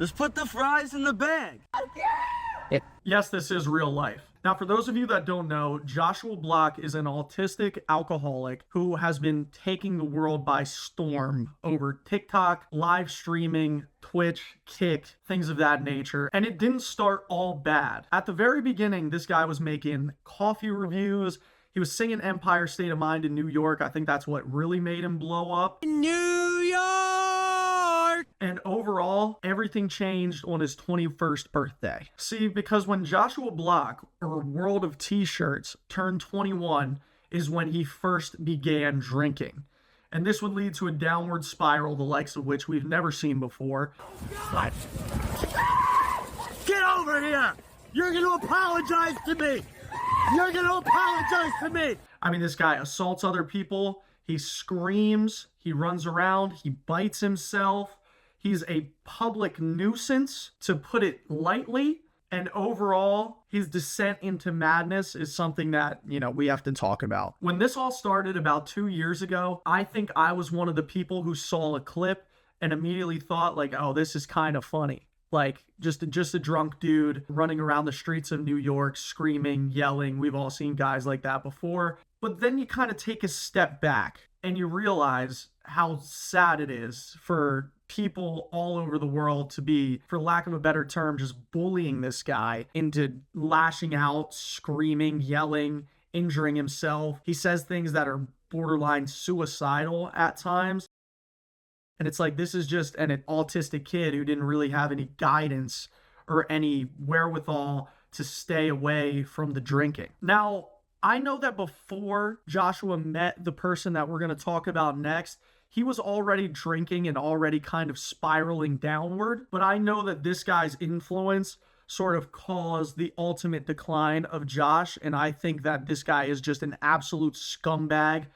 Just put the fries in the bag. Yes, this is real life. Now, for those of you that don't know, Joshua Block is an autistic alcoholic who has been taking the world by storm over TikTok, live streaming, Twitch, Kick, things of that nature. And it didn't start all bad. At the very beginning, this guy was making coffee reviews. He was singing Empire State of Mind in New York. I think that's what really made him blow up. New York! And overall, everything changed on his 21st birthday. See, because when Joshua Block, or World of Tshirts, turned 21 is when he first began drinking. And this would lead to a downward spiral, the likes of which we've never seen before. Get over here! You're gonna apologize to me! You're gonna apologize to me! I mean, this guy assaults other people. He screams. He runs around. He bites himself. He's a public nuisance, to put it lightly. And overall, his descent into madness is something that, we have to talk about. When this all started about 2 years ago, I think I was one of the people who saw a clip and immediately thought, like, oh, this is kind of funny. Like, just a drunk dude running around the streets of New York, screaming, yelling. We've all seen guys like that before. But then you kind of take a step back and you realize how sad it is for people all over the world to be, for lack of a better term, just bullying this guy into lashing out, screaming, yelling, injuring himself. He says things that are borderline suicidal at times. And it's like, this is just an autistic kid who didn't really have any guidance or any wherewithal to stay away from the drinking. Now, I know that before Joshua met the person that we're going to talk about next, he was already drinking and already kind of spiraling downward. But I know that this guy's influence sort of caused the ultimate decline of Josh. And I think that this guy is just an absolute scumbag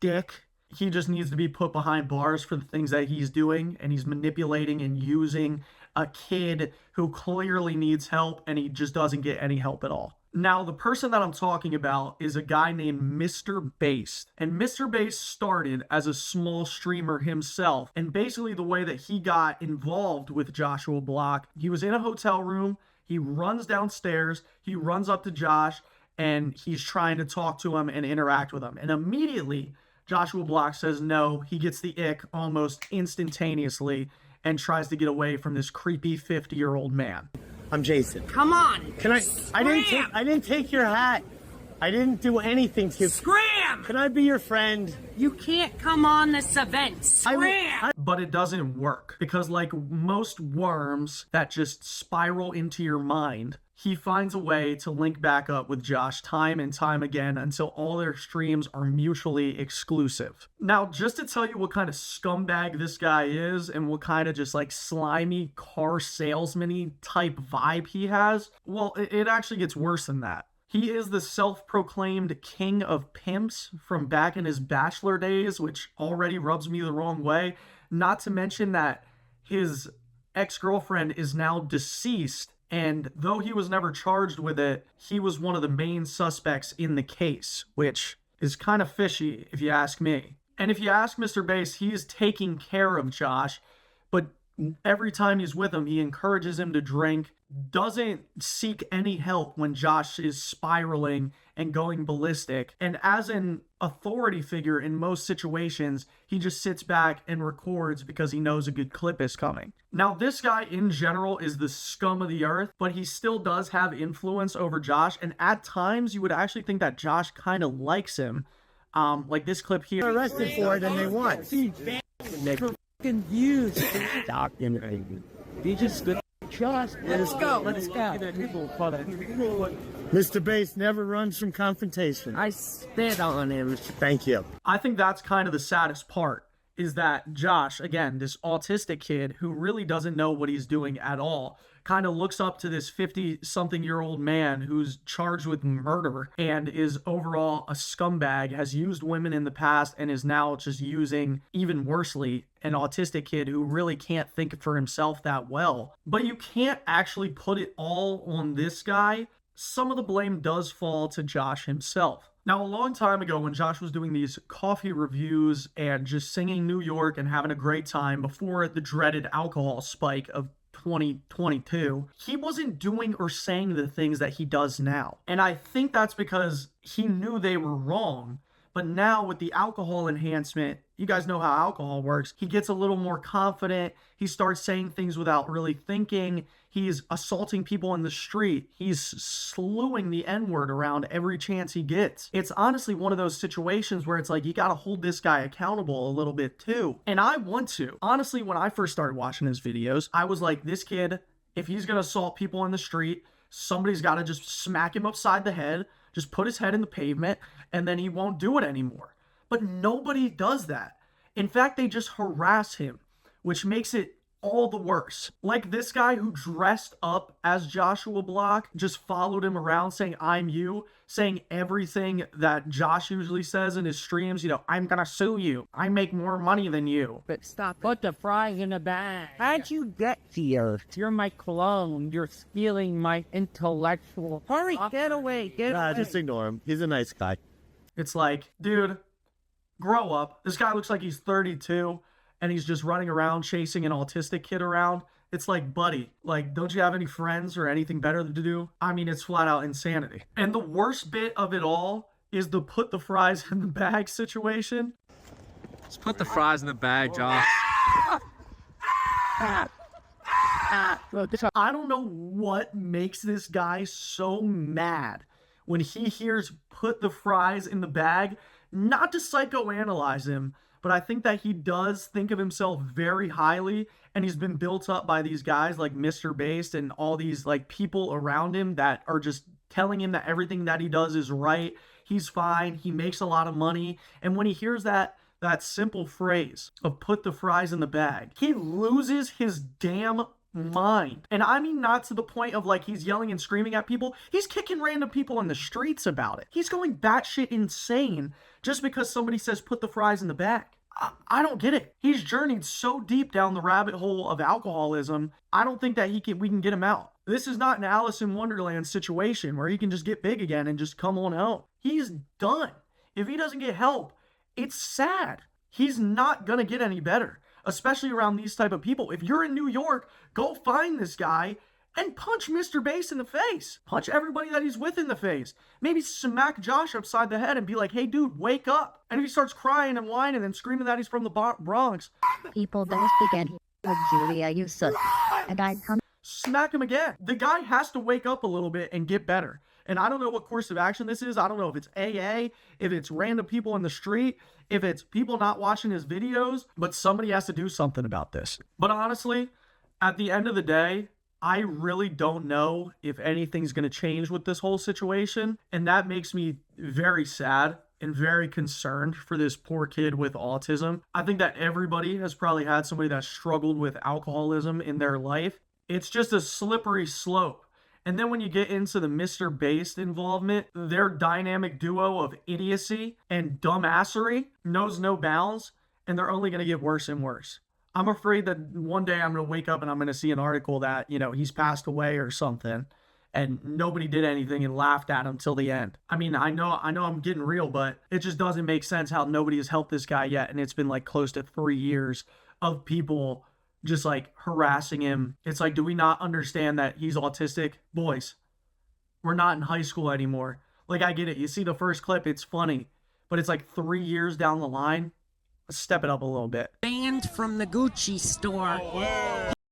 dick. He just needs to be put behind bars for the things that he's doing. And he's manipulating and using a kid who clearly needs help, and he just doesn't get any help at all. Now, the person that I'm talking about is a guy named Mr. Bass. And Mr. Bass started as a small streamer himself. And basically the way that he got involved with Joshua Block, he was in a hotel room, he runs downstairs, he runs up to Josh, and he's trying to talk to him and interact with him. And immediately, Joshua Block says no. He gets the ick almost instantaneously and tries to get away from this creepy 50-year-old man. I'm Jason. Come on. Can I Scram! I didn't take your hat. I didn't do anything to you. Scram! Can I be your friend? You can't come on this event. Scram! But it doesn't work because, like most worms that just spiral into your mind, he finds a way to link back up with Josh time and time again until all their streams are mutually exclusive. Now, just to tell you what kind of scumbag this guy is and what kind of just like slimy car salesman-y type vibe he has, well, it actually gets worse than that. He is the self-proclaimed king of pimps from back in his bachelor days, which already rubs me the wrong way. Not to mention that his ex-girlfriend is now deceased, and though he was never charged with it, he was one of the main suspects in the case, which is kind of fishy if you ask me. And if you ask Mr. Bass, he is taking care of Josh, but every time he's with him, he encourages him to drink, doesn't seek any help when Josh is spiraling and going ballistic. And as an authority figure in most situations, he just sits back and records because he knows a good clip is coming. Now, this guy in general is the scum of the earth, but he still does have influence over Josh. And at times, you would actually think that Josh kind of likes him. Like this clip here. They're arrested for it and they won. Confused. Documenting. They just let's go. Mr. Bass never runs from confrontation. I spit on him. Thank you. I think that's kind of the saddest part, is that Josh, again, this autistic kid who really doesn't know what he's doing at all, kind of looks up to this 50-something-year-old man who's charged with murder and is overall a scumbag, has used women in the past, and is now just using, even worsely, an autistic kid who really can't think for himself that well. But you can't actually put it all on this guy. Some of the blame does fall to Josh himself. Now, a long time ago, when Josh was doing these coffee reviews and just singing New York and having a great time before the dreaded alcohol spike of 2022, he wasn't doing or saying the things that he does now. And I think that's because he knew they were wrong. But now with the alcohol enhancement, you guys know how alcohol works. He gets a little more confident. He starts saying things without really thinking. He's assaulting people in the street. He's slewing the N-word around every chance he gets. It's honestly one of those situations where it's like, you gotta hold this guy accountable a little bit too. And I want to. Honestly, when I first started watching his videos, I was like, this kid, if he's gonna assault people in the street, somebody's gotta just smack him upside the head, just put his head in the pavement, and then he won't do it anymore. But nobody does that. In fact, they just harass him, which makes it all the worse. Like this guy who dressed up as Joshua Block, just followed him around saying, I'm you, saying everything that Josh usually says in his streams, you know, I'm gonna sue you. I make more money than you. But stop. Put the fries in the bag. How'd you get here? You're my clone. You're stealing my intellectual. Hurry, get away. Get away. Just ignore him. He's a nice guy. It's like, dude, grow up. This guy looks like he's 32 and he's just running around chasing an autistic kid around. It's like, buddy, like, don't you have any friends or anything better to do? I mean, it's flat out insanity. And the worst bit of it all is the put the fries in the bag situation. Just put the fries in the bag, Josh. I don't know what makes this guy so mad when he hears put the fries in the bag. Not to psychoanalyze him, but I think that he does think of himself very highly, and he's been built up by these guys like Mr. Based and all these like people around him that are just telling him that everything that he does is right. He's fine. He makes a lot of money. And when he hears that simple phrase of put the fries in the bag, he loses his damn mind. And I mean, not to the point of like he's yelling and screaming at people. He's kicking random people in the streets about it. He's going batshit insane just because somebody says put the fries in the bag. I don't get it. He's journeyed so deep down the rabbit hole of alcoholism. I don't think that we can get him out. This is not an Alice in Wonderland situation where he can just get big again and just come on out. He's done. If he doesn't get help, it's sad. He's not gonna get any better, especially around these type of people. If you're in New York, go find this guy and punch Mr. Bass in the face. Punch everybody that he's with in the face. Maybe smack Josh upside the head and be like, hey dude, wake up. And if he starts crying and whining and screaming that he's from the Bronx, people don't forget with Julia Yusuf, and I come. Smack him again. The guy has to wake up a little bit and get better. And I don't know what course of action this is. I don't know if it's AA, if it's random people in the street, if it's people not watching his videos, but somebody has to do something about this. But honestly, at the end of the day, I really don't know if anything's going to change with this whole situation. And that makes me very sad and very concerned for this poor kid with autism. I think that everybody has probably had somebody that struggled with alcoholism in their life. It's just a slippery slope. And then when you get into the Mr. Based involvement, their dynamic duo of idiocy and dumbassery knows no bounds, and they're only going to get worse and worse. I'm afraid that one day I'm going to wake up and I'm going to see an article that, you know, he's passed away or something, and nobody did anything and laughed at him till the end. I mean, I know I'm getting real, but it just doesn't make sense how nobody has helped this guy yet, and it's been like close to 3 years of people just like harassing him. It's like, do we not understand that he's autistic? Boys, we're not in high school anymore. Like, I get it. You see the first clip, it's funny, but it's like 3 years down the line. Let's step it up a little bit. Banned from the Gucci store.